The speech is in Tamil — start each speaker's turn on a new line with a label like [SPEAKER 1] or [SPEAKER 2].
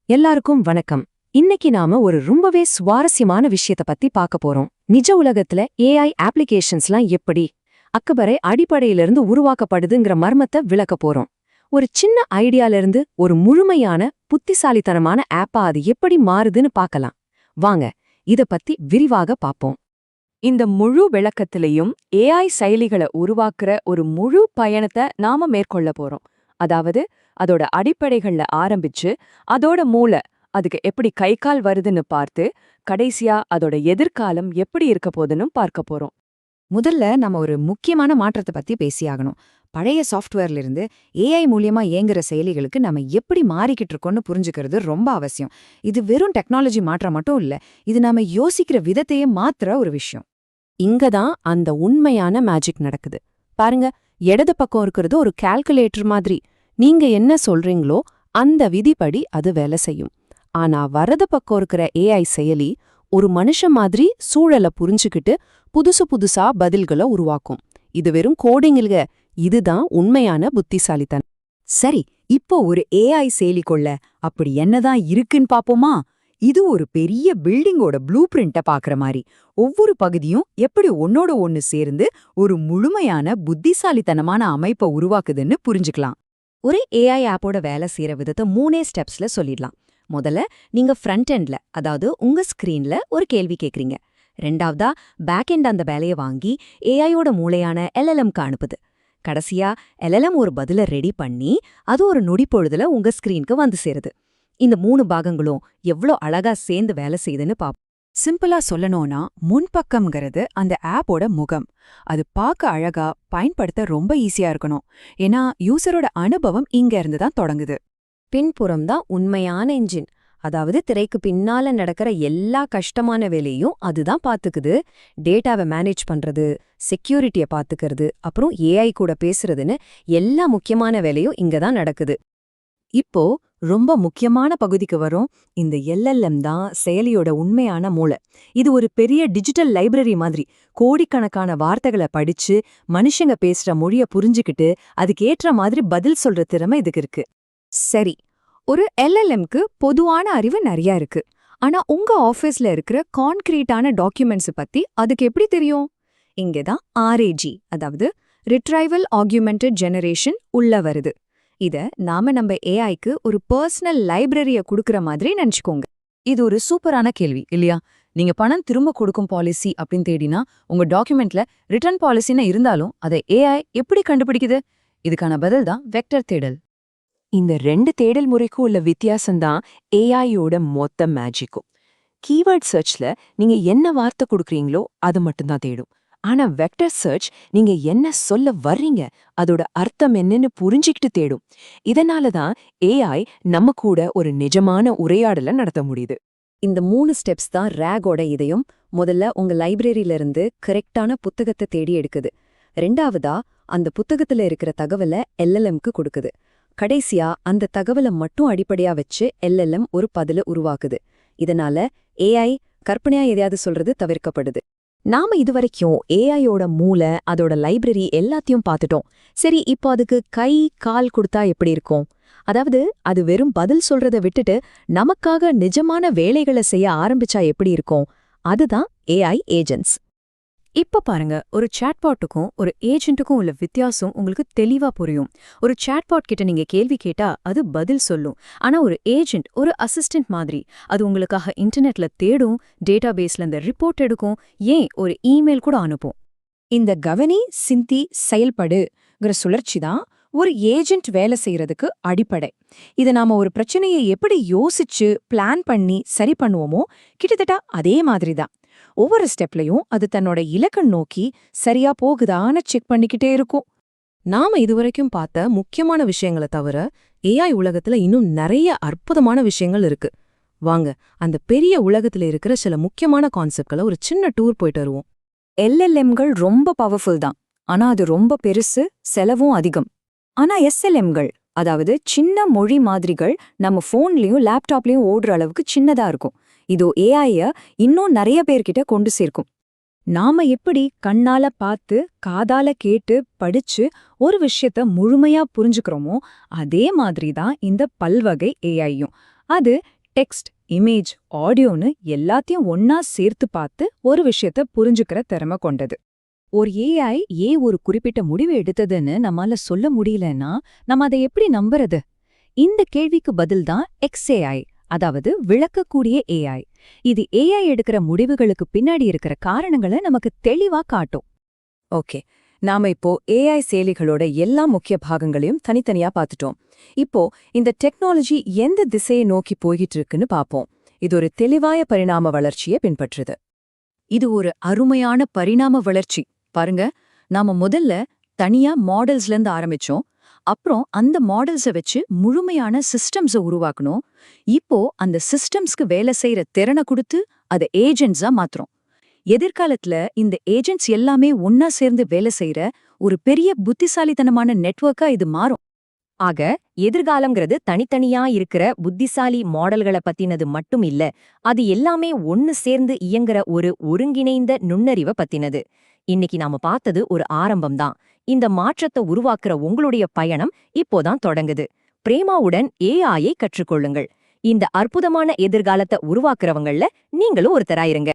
[SPEAKER 1] எல்லாருக்கும் வணக்கம். இன்னைக்கு நாம ஒரு ரொம்பவே சுவாரஸ்யமான விஷயத்த பத்தி பார்க்க போறோம். நிஜ உலகத்துல ஏஐ அப்ளிகேஷன்ஸ்லாம் எப்படி அக்கபரை அடிப்படையிலிருந்து உருவாக்கப்படுதுங்கிற மர்மத்தை விளக்க போறோம். ஒரு சின்ன ஐடியால இருந்து ஒரு முழுமையான புத்திசாலித்தனமான ஆப்பா அது எப்படி மாறுதுன்னு பார்க்கலாம். வாங்க இத பத்தி விரிவாக பாப்போம்.
[SPEAKER 2] இந்த முழு விளக்கத்திலையும் ஏஐ செயலிகளை உருவாக்குற ஒரு முழு பயணத்தை நாம மேற்கொள்ள போறோம். அதாவது அதோட அடிப்படைகள்ல ஆரம்பிச்சு அதோட மூளை அதுக்கு எப்படி கை கால் வருதுன்னு பார்த்து கடைசியா அதோட எதிர்காலம் எப்படி இருக்க போதுன்னு பார்க்க போறோம்.
[SPEAKER 3] முதல்ல நம்ம ஒரு முக்கியமான மாற்றத்தை பத்தி பேசியாகணும். பழைய சாஃப்ட்வேர்ல இருந்து ஏஐ மூலியமா இயங்குற செயலிகளுக்கு நம்ம எப்படி மாறிக்கிட்டு இருக்கோம்னு புரிஞ்சுக்கிறது ரொம்ப அவசியம். இது வெறும் டெக்னாலஜி மாற்றம் மட்டும் இல்ல, இது நாம யோசிக்கிற விதத்தையே மாத்துற ஒரு விஷயம்.
[SPEAKER 1] இங்கதான் அந்த உண்மையான மேஜிக் நடக்குது. பாருங்க, இடது பக்கம் இருக்கிறது ஒரு கால்குலேட்டர் மாதிரி. நீங்க என்ன சொல்றீங்களோ அந்த விதிப்படி அது வேலை செய்யும். ஆனா வரது பக்கம் இருக்கிற ஏஐ செயலி ஒரு மனுஷன் மாதிரி சூழலை புரிஞ்சுக்கிட்டு புதுசு புதுசா பதில்களை உருவாக்கும். இது வெறும் கோடிங் இல்ல, இதுதான் உண்மையான புத்திசாலித்தனம்.
[SPEAKER 3] சரி, இப்போ ஒரு ஏஐ செயலிக்குள்ள அப்படி என்னதான் இருக்குன்னு பாப்போமா? இது ஒரு பெரிய பில்டிங்கோட ப்ளூ பிரிண்ட பாக்குற மாதிரி. ஒவ்வொரு பகுதியும் எப்படி ஒன்னோட ஒன்னு சேர்ந்து ஒரு முழுமையான புத்திசாலித்தனமான அமைப்பை உருவாக்குதுன்னு புரிஞ்சுக்கலாம். ஒரு ஏஐ ஆப்போட வேலை செய்யற விதத்தை 3 ஸ்டெப்ஸ்ல சொல்லிடலாம். முதல்ல நீங்க ஃப்ரண்ட் எண்ட்ல, அதாவது உங்க ஸ்கிரீன்ல ஒரு கேள்வி கேக்குறீங்க. ரெண்டாவதா பேக் எண்ட் அந்த வேலையை வாங்கி ஏஐயோட மூளையான எல்எல்எம்க்கு அனுப்புது. கடைசியா எல்எல்எம் ஒரு பதில ரெடி பண்ணி அது ஒரு நொடிப்பொழுதுல உங்க ஸ்கிரீனுக்கு வந்து சேருது. இந்த 3 பாகங்களும் எவ்ளோ அழகா சேர்ந்து வேலை செய்யுதுன்னு பாப்போம்.
[SPEAKER 2] சிம்பிளா சொல்லணும்னா முன்பக்கம்ங்கிறது அந்த ஆப்போட முகம். அது பார்க்க அழகா, பயன்படுத்த ரொம்ப ஈஸியா இருக்கணும். ஏன்னா யூசரோட அனுபவம் இங்க இருந்து தான் தொடங்குது.
[SPEAKER 1] பின்புறம் தான் உண்மையான இன்ஜின். அதாவது திரைக்கு பின்னால நடக்கிற எல்லா கஷ்டமான வேலையும் அதுதான் பாத்துக்குது. டேட்டாவை மேனேஜ் பண்றது, செக்யூரிட்டியை பாத்துக்கிறது, அப்புறம் ஏஐ கூட பேசுறதுன்னு எல்லா முக்கியமான வேலையும் இங்கதான் நடக்குது. இப்போ ரொம்ப முக்கியமான பகுதிக்கு வரும். இந்த எல்எல்எம் தான் செயலியோட உண்மையான மூளை. இது ஒரு பெரிய டிஜிட்டல் லைப்ரரி மாதிரி. கோடிக்கணக்கான வார்த்தைகளை படிச்சு மனுஷங்க பேசுற மொழிய புரிஞ்சுக்கிட்டு அதுக்கேற்ற மாதிரி பதில் சொல்ற திறமை இதுக்கு இருக்கு.
[SPEAKER 3] சரி, ஒரு எல்எல்எம்க்கு பொதுவான அறிவு நிறைய இருக்கு. ஆனா உங்க ஆபீஸ்ல இருக்கிற கான்கிரீட்டான டாக்குமெண்ட்ஸ் பத்தி அதுக்கு எப்படி தெரியும்? இங்கதான் ஆர்ஏஜி, அதாவது ரிட்ரைவல் ஆக்யூமெண்டட் ஜெனரேஷன் உள்ள வருது. இத நம்ம ஏஐக்கு ஒரு பர்சனல் லைப்ரரிய குடுக்கற மாதிரி நினைச்சுக்கோங்க.
[SPEAKER 2] இது ஒரு சூப்பரான கேள்வி இல்லையா? நீங்க பணம் திரும்ப கொடுக்கும் பாலிசி அப்படின்னு தேடினா உங்க டாக்குமெண்ட்ல ரிட்டர்ன் பாலிசின்னு இருந்தாலும் அதை ஏஐ எப்படி கண்டுபிடிக்குது? இதுக்கான பதில் தான் வெக்டர் தேடல்.
[SPEAKER 1] இந்த 2 தேடல் முறைக்கும் உள்ள வித்தியாசம்தான் ஏஐயோட மொத்த மேஜிக்கும். கீவேர்ட் சர்ச்ல நீங்க என்ன வார்த்தை கொடுக்குறீங்களோ அது மட்டும்தான் தேடும். ஆனா வெக்டர் சர்ச் நீங்க என்ன சொல்ல வர்றீங்க, அதோட அர்த்தம் என்னன்னு புரிஞ்சுக்கிட்டு தேடும். இதனால தான் ஏஐ நம்ம கூட ஒரு நிஜமான உரையாடலை நடத்த முடியுது. இந்த 3 ஸ்டெப்ஸ் தான் ரேகோட இதயம். முதல்ல உங்க லைப்ரரியில இருந்து கரெக்டான புத்தகத்தை தேடி எடுக்குது. ரெண்டாவதா அந்த புத்தகத்துல இருக்கிற தகவலை எல்எல்எம்க்கு கொடுக்குது. கடைசியா அந்த தகவலை மட்டும் அடிப்படையா வச்சு எல்எல்எம் ஒரு பதில உருவாக்குது. இதனால ஏஐ கற்பனையா எதையாவது சொல்றது தவிர்க்கப்படுது. நாம இதுவரைக்கும் ஏஐயோட மூளை, அதோட லைப்ரரி எல்லாத்தையும் பார்த்துட்டோம். சரி, இப்போ அதுக்கு கை கால் கொடுத்தா எப்படி இருக்கும்? அதாவது அது வெறும் பதில் சொல்றதை விட்டுட்டு நமக்காக நிஜமான வேலைகளை செய்ய ஆரம்பிச்சா எப்படி இருக்கும்? அதுதான் ஏஐ ஏஜென்ட்ஸ்.
[SPEAKER 2] இப்ப பாருங்க, ஒரு சாட்பாட்டுக்கும் ஒரு ஏஜென்ட்டுக்கும் உள்ள வித்தியாசம் உங்களுக்கு தெளிவா புரியும். ஒரு சாட்பாட் கிட்ட நீங்க கேள்வி கேட்டா அது பதில் சொல்லும். ஆனா ஒரு ஏஜென்ட் ஒரு அசிஸ்டன்ட் மாதிரி. அது உங்களுக்காக இன்டர்நெட்ல தேடும், டேட்டாபேஸ்ல இந்த ரிப்போர்ட் எடுக்கும், ஏன் ஒரு இமெயில் கூட அனுப்பும்.
[SPEAKER 3] இந்த கவனி சிந்தி செயல்படுங்கிற சுழற்சி தான் ஒரு ஏஜென்ட் வேலை செய்யறதுக்கு அடிப்படை. இதை நாம ஒரு பிரச்சனையை எப்படி யோசிச்சு பிளான் பண்ணி சரி பண்ணுவோமோ கிட்டத்தட்ட அதே மாதிரி தான். ஒவ்வொரு ஸ்டெப்லையும் அது தன்னோட இலக்கை நோக்கி சரியா போகுதான்னு செக் பண்ணிக்கிட்டே இருக்கும்.
[SPEAKER 1] நாம இதுவரைக்கும் பார்த்த முக்கியமான விஷயங்களை தவிர ஏஐ உலகத்துல இன்னும் நிறைய அற்புதமான விஷயங்கள் இருக்கு. வாங்க அந்த பெரிய உலகத்துல இருக்கிற சில முக்கியமான கான்செப்ட்களை ஒரு சின்ன டூர் போயிட்டு வருவோம்.
[SPEAKER 3] எல்எல்எம்கள் ரொம்ப பவர்ஃபுல் தான், ஆனா அது ரொம்ப பெருசு, செலவும் அதிகம். ஆனா எஸ்எல்எம்கள், அதாவது சின்ன மொழி மாதிரிகள், நம்ம போன்லயும் லேப்டாப்லயும் ஓடுற அளவுக்கு சின்னதா இருக்கும். இதோ ஏஐய இன்னும் நிறைய பேர்கிட்ட கொண்டு சேர்க்கும். நாம எப்படி கண்ணால பார்த்து காதால கேட்டு படிச்சு ஒரு விஷயத்த முழுமையா புரிஞ்சுக்கிறோமோ அதே மாதிரி தான் இந்த பல்வகை ஏஐயும். அது டெக்ஸ்ட், இமேஜ், ஆடியோன்னு எல்லாத்தையும் ஒன்னா சேர்த்து பார்த்து ஒரு விஷயத்த புரிஞ்சுக்கிற திறமை கொண்டது. ஒரு ஏஐ ஒரு குறிப்பிட்ட முடிவு எடுத்ததுன்னு நம்மால சொல்ல முடியலன்னா நம்ம அதை எப்படி நம்புறது? இந்த கேள்விக்கு பதில்தான் XAI, அதாவது விளக்கக்கூடிய ஏஐ. இது ஏஐ எடுக்கிற முடிவுகளுக்கு பின்னாடி இருக்கிற காரணங்களை நமக்கு தெளிவா காட்டும்.
[SPEAKER 1] ஓகே, நாம இப்போ ஏஐ செயலிகளோட எல்லா முக்கிய பாகங்களையும் தனித்தனியா பார்த்துட்டோம். இப்போ இந்த டெக்னாலஜி எந்த திசையை நோக்கி போய்கிட்டு இருக்குன்னு பாப்போம். இது ஒரு தெளிவாய பரிணாம வளர்ச்சியை பின்பற்றுது.
[SPEAKER 3] இது ஒரு அருமையான பரிணாம வளர்ச்சி. பாருங்க, நாம முதல்ல தனியா மாடல்ஸ்ல இருந்து ஆரம்பிச்சோம். அப்புறம் அந்த மாடல்ஸை வச்சு முழுமையான சிஸ்டம்ஸை உருவாக்கணும். இப்போ அந்த சிஸ்டம்ஸ்க்கு வேலை செய்யற திறனை கொடுத்து அதை ஏஜென்ட்ஸா மாத்துறோம். எதிர்காலத்துல இந்த ஏஜென்ட்ஸ் எல்லாமே ஒன்னா சேர்ந்து வேலை செய்யற ஒரு பெரிய புத்திசாலித்தனமான நெட்வொர்க்கா இது மாறும்.
[SPEAKER 4] ஆக எதிர்காலம்ங்கிறது தனித்தனியா இருக்கிற புத்திசாலி மாடல்களை பத்தினது மட்டும் இல்ல, அது எல்லாமே ஒன்னு சேர்ந்து இயங்குற ஒரு ஒருங்கிணைந்த நுண்ணறிவை பத்தினது. இன்னைக்கு நாம பார்த்தது ஒரு ஆரம்பம்தான். இந்த மாற்றத்தை உருவாக்குற உங்களுடைய பயணம் இப்போதான் தொடங்குது. பிரேமாவுடன் ஏஐயை கற்றுக்கொள்ளுங்கள். இந்த அற்புதமான எதிர்காலத்தை உருவாக்குறவங்கள்ல நீங்களும் ஒருத்தராயிருங்க.